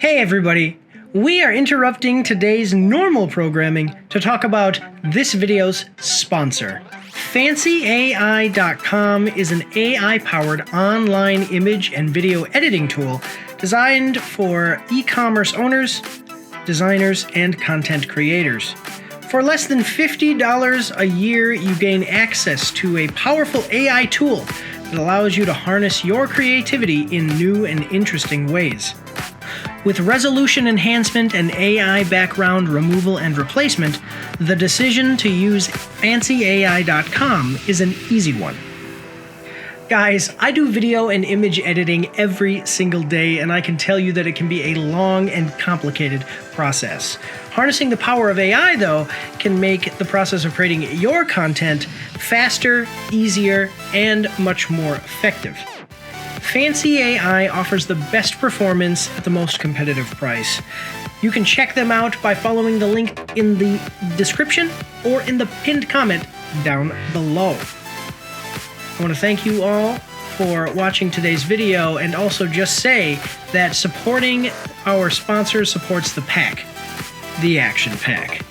Hey everybody! We are interrupting today's normal programming to talk about this video's sponsor. FancyAI.com is an AI-powered online image and video editing tool designed for e-commerce owners, designers, and content creators. For less than $50 a year, you gain access to a powerful AI tool that allows you to harness your creativity in new and interesting ways. With resolution enhancement and AI background removal and replacement, the decision to use FancyAI.com is an easy one. Guys, I do video and image editing every single day, and I can tell you that it can be a long and complicated process. Harnessing the power of AI, though, can make the process of creating your content faster, easier, and much more effective. Fancy AI offers the best performance at the most competitive price. You can check them out by following the link in the description or in the pinned comment down below. I want to thank you all for watching today's video and also just say that supporting our sponsor supports the pack, the Action Pack.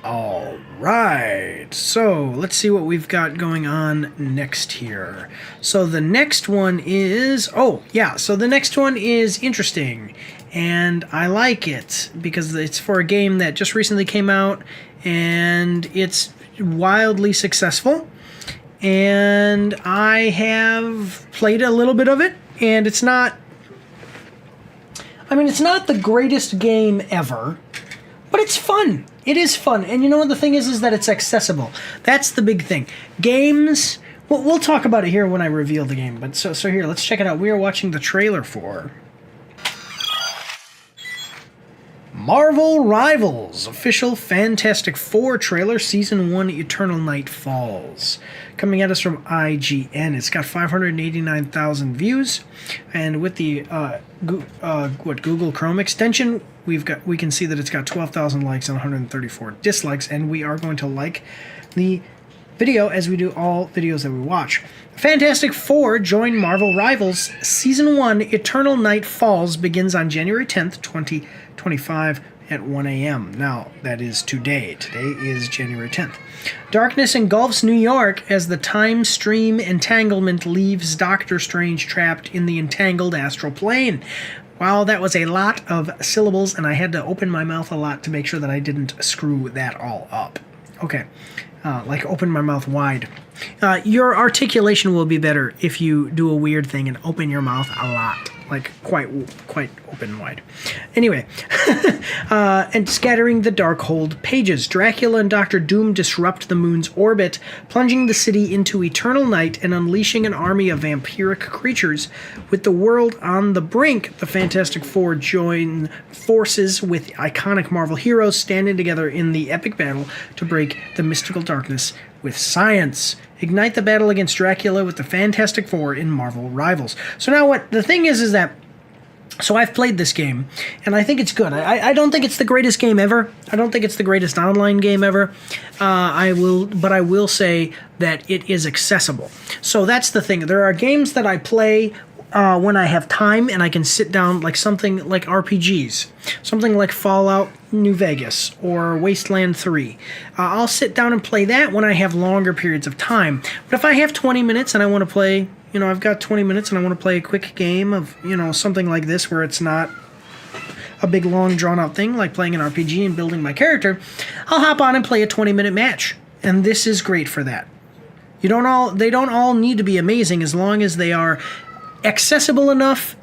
All right, so let's see what we've got going on next here. So the next one is, the next one is interesting, and I like it because it's for a game that just recently came out, and it's wildly successful, and I have played a little bit of it, and it's not the greatest game ever, but it's fun. It is fun, and you know what the thing is that it's accessible. That's the big thing. Games, we'll talk about it here when I reveal the game, but so here, let's check it out. We are watching the trailer for Marvel Rivals, official Fantastic Four trailer, Season 1, Eternal Night Falls. Coming at us from IGN. It's got 589,000 views, and with the Google Chrome extension, we can see that it's got 12,000 likes and 134 dislikes, and we are going to like the video as we do all videos that we watch. Fantastic Four join Marvel Rivals. Season 1, Eternal Night Falls begins on January 10th, 2025 at 1 a.m. Now, that is today. Today is January 10th. Darkness engulfs New York as the time stream entanglement leaves Doctor Strange trapped in the entangled astral plane. Wow, that was a lot of syllables, and I had to open my mouth a lot to make sure that I didn't screw that all up. Okay, like open my mouth wide. Your articulation will be better if you do a weird thing and open your mouth a lot, like quite open wide. Anyway, and scattering the Darkhold pages, Dracula and Doctor Doom disrupt the moon's orbit, plunging the city into eternal night and unleashing an army of vampiric creatures. With the world on the brink, the Fantastic Four join forces with iconic Marvel heroes, standing together in the epic battle to break the mystical darkness with science. Ignite the battle against Dracula with the Fantastic Four in Marvel Rivals. So now what the thing is that, so I've played this game, and I think it's good. I don't think it's the greatest game ever. I don't think it's the greatest online game ever. I will say that it is accessible. So that's the thing. There are games that I play when I have time and I can sit down, like something like RPGs, something like Fallout New Vegas or Wasteland 3. I'll sit down and play that when I have longer periods of time. But if I have 20 minutes and I want to play, I've got 20 minutes and I want to play a quick game of, something like this where it's not a big, long, drawn-out thing like playing an RPG and building my character, I'll hop on and play a 20-minute match. And this is great for that. They don't all need to be amazing as long as they are accessible enough.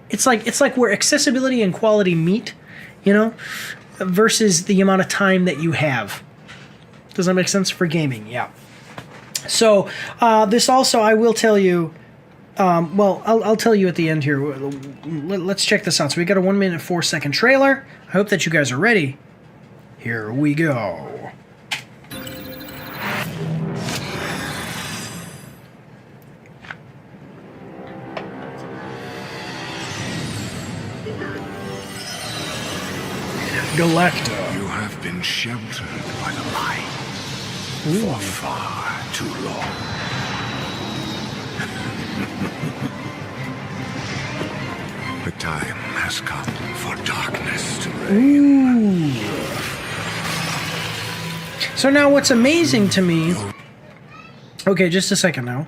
It's like where accessibility and quality meet, versus the amount of time that you have. Does that make sense for gaming? Yeah. So this also, I will tell you, I'll tell you at the end here. Let's check this out. So we got a 1 minute 4 second trailer. I hope that you guys are ready. Here we go. Galacta. You have been sheltered by the light for far too long. The time has come for darkness to reign. So now what's amazing to me... Okay, just a second now.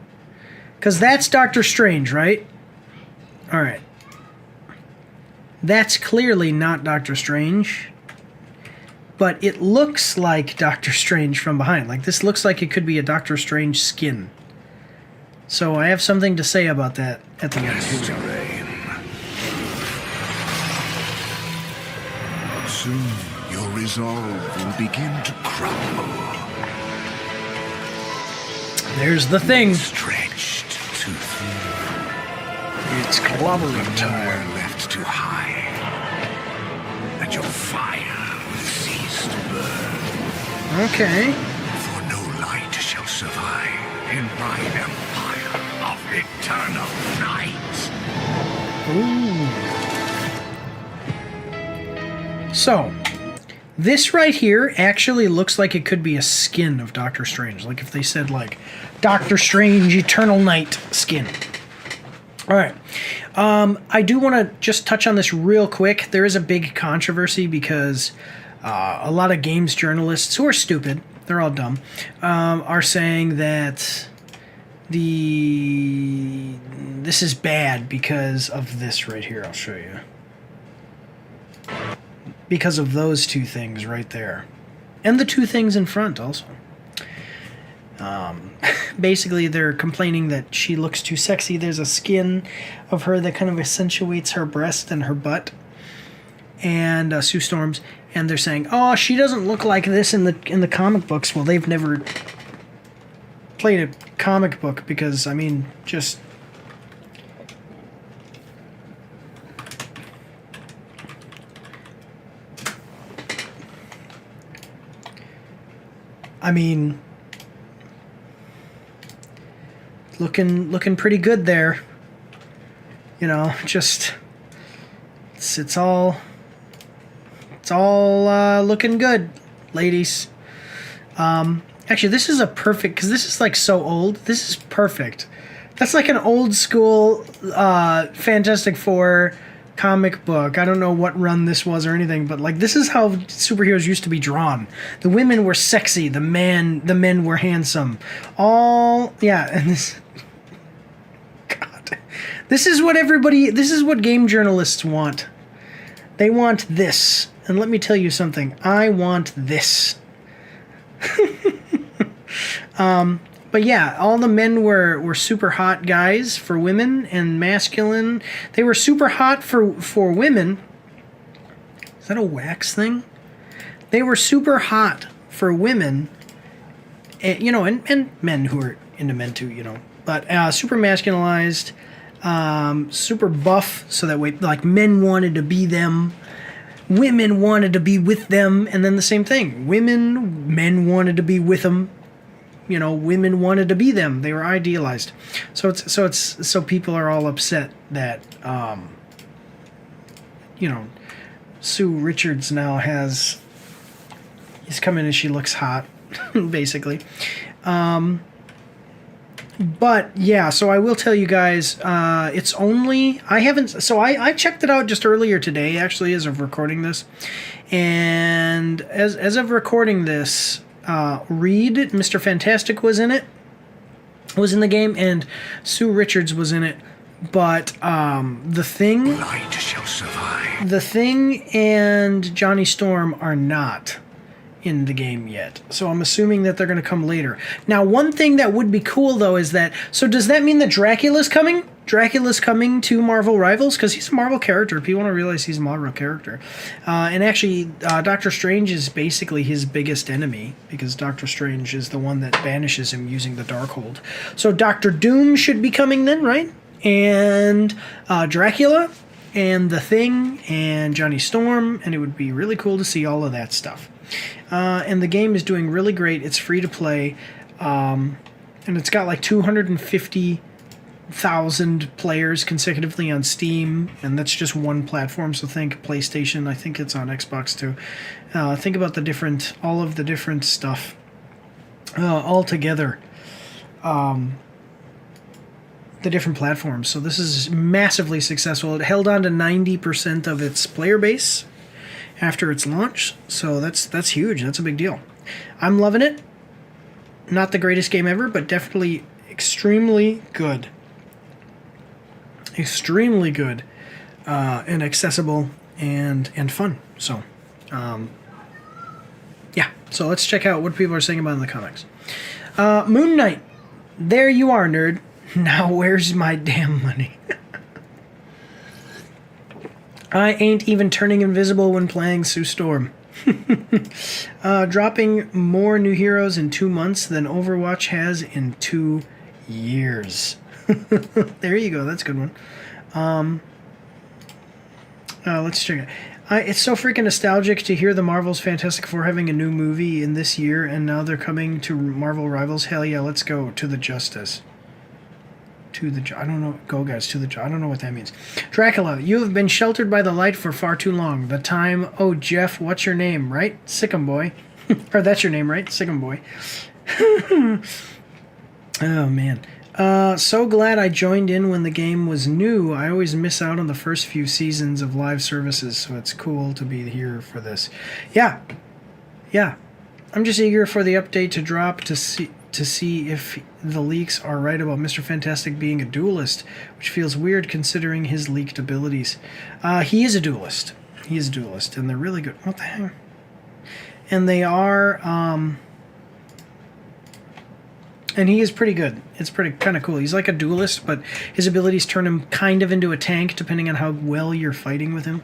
Because that's Doctor Strange, right? Alright. That's clearly not Doctor Strange. But it looks like Doctor Strange from behind. Like, this looks like it could be a Doctor Strange skin. So I have something to say about that at the end. Soon your resolve will begin to crumble. There's the thing. Stretched too thin. It's clobbering Nowhere time. left to hide. That your fire will cease to burn. Okay. For no light shall survive in my empire of eternal night. Ooh. So, this right here actually looks like it could be a skin of Doctor Strange. Like if they said like, Doctor Strange Eternal Night skin. Alright. I do want to just touch on this real quick. There is a big controversy because a lot of games journalists who are stupid, they're all dumb, are saying that this is bad because of this right here. I'll show you. Because of those two things right there. And the two things in front also. Basically, they're complaining that she looks too sexy. There's a skin of her that kind of accentuates her breast and her butt. And Sue Storm's. And they're saying, oh, she doesn't look like this in the comic books. Well, they've never played a comic book because, I mean, just... I mean, looking pretty good there. You know, just it's all looking good, ladies. Actually, this is a perfect, because this is like so old. This is perfect. That's like an old school Fantastic Four comic book. I don't know what run this was or anything, but like this is how superheroes used to be drawn. The women were sexy, the men were handsome. And this God. This is what game journalists want. They want this. And let me tell you something. I want this. But yeah, all the men were super hot guys for women and masculine. They were super hot for women. Is that a wax thing? They were super hot for women, and men who are into men too, But super masculinized, super buff, so that way, like, men wanted to be them. Women wanted to be with them, and then the same thing. Men wanted to be with them. Women wanted to be them. They were idealized. So people are all upset that, Sue Richards now he's come in and she looks hot, basically. But yeah, so I will tell you guys, it's only, I checked it out just earlier today, actually, as of recording this. And as of recording this, Reed, Mr. Fantastic was in the game, and Sue Richards was in it. But the Thing, Light shall survive. the Thing, and Johnny Storm are not in the game yet. So I'm assuming that they're going to come later. Now, one thing that would be cool though is that, so does that mean that Dracula's coming? Dracula's coming to Marvel Rivals? Because he's a Marvel character. People don't realize he's a Marvel character. And actually, Doctor Strange is basically his biggest enemy, because Doctor Strange is the one that banishes him using the Darkhold. So Doctor Doom should be coming then, right? And Dracula, and the Thing, and Johnny Storm, and it would be really cool to see all of that stuff. And the game is doing really great. It's free to play, and it's got like 250 1,000 players consecutively on Steam, and that's just one platform. So think PlayStation. I think it's on Xbox too. Think about all of the different stuff all together. The different platforms. So this is massively successful. It held on to 90% of its player base after its launch. So that's huge. That's a big deal. I'm loving it. Not the greatest game ever, but definitely extremely good. Extremely good and accessible and fun. So, yeah. So let's check out what people are saying about it in the comics. Moon Knight. There you are, nerd. Now where's my damn money? I ain't even turning invisible when playing Sue Storm. Dropping more new heroes in 2 months than Overwatch has in 2 years. There you go. That's a good one. Let's check it. It's so freaking nostalgic to hear the Marvel's Fantastic Four having a new movie in this year, and now they're coming to Marvel Rivals. Hell yeah, let's go to the Justice. I don't know. Go, guys, to the... I don't know what that means. Dracula, you have been sheltered by the light for far too long. The time... Oh, Jeff, what's your name, right? Sick'em Boy. Or that's your name, right? Sick'em Boy. Oh, man. So glad I joined in when the game was new. I always miss out on the first few seasons of live services, so it's cool to be here for this. Yeah. Yeah. I'm just eager for the update to drop to see if the leaks are right about Mr. Fantastic being a duelist, which feels weird considering his leaked abilities. He is a duelist. He is a duelist, and they're really good. What the heck? And they are, and he is pretty good. It's pretty kind of cool. He's like a duelist, but his abilities turn him kind of into a tank, depending on how well you're fighting with him.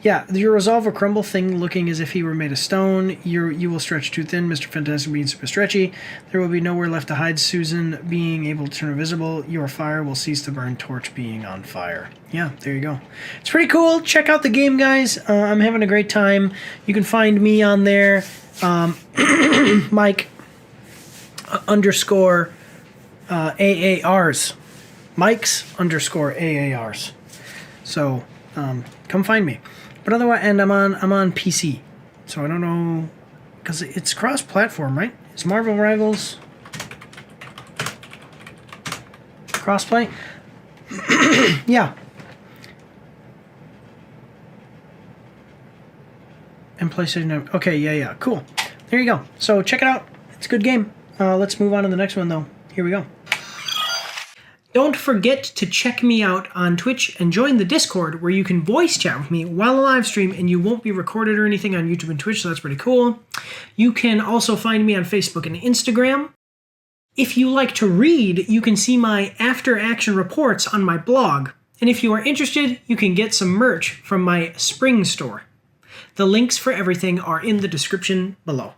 Yeah, your resolve or crumble thing looking as if he were made of stone. You will stretch too thin, Mr. Fantastic being super stretchy. There will be nowhere left to hide, Susan being able to turn invisible. Your fire will cease to burn, Torch being on fire. Yeah, there you go. It's pretty cool. Check out the game, guys. I'm having a great time. You can find me on there, Mike underscore AARs. Mike's underscore AARs. So... come find me. But otherwise, and I'm on PC, so I don't know, because it's cross-platform, right? Is Marvel Rivals crossplay? Yeah. And PlayStation. Okay, yeah, cool. There you go. So check it out. It's a good game. Let's move on to the next one, though. Here we go. Don't forget to check me out on Twitch and join the Discord where you can voice chat with me while I live stream, and you won't be recorded or anything on YouTube and Twitch, so that's pretty cool. You can also find me on Facebook and Instagram. If you like to read, you can see my after-action reports on my blog. And if you are interested, you can get some merch from my spring store. The links for everything are in the description below.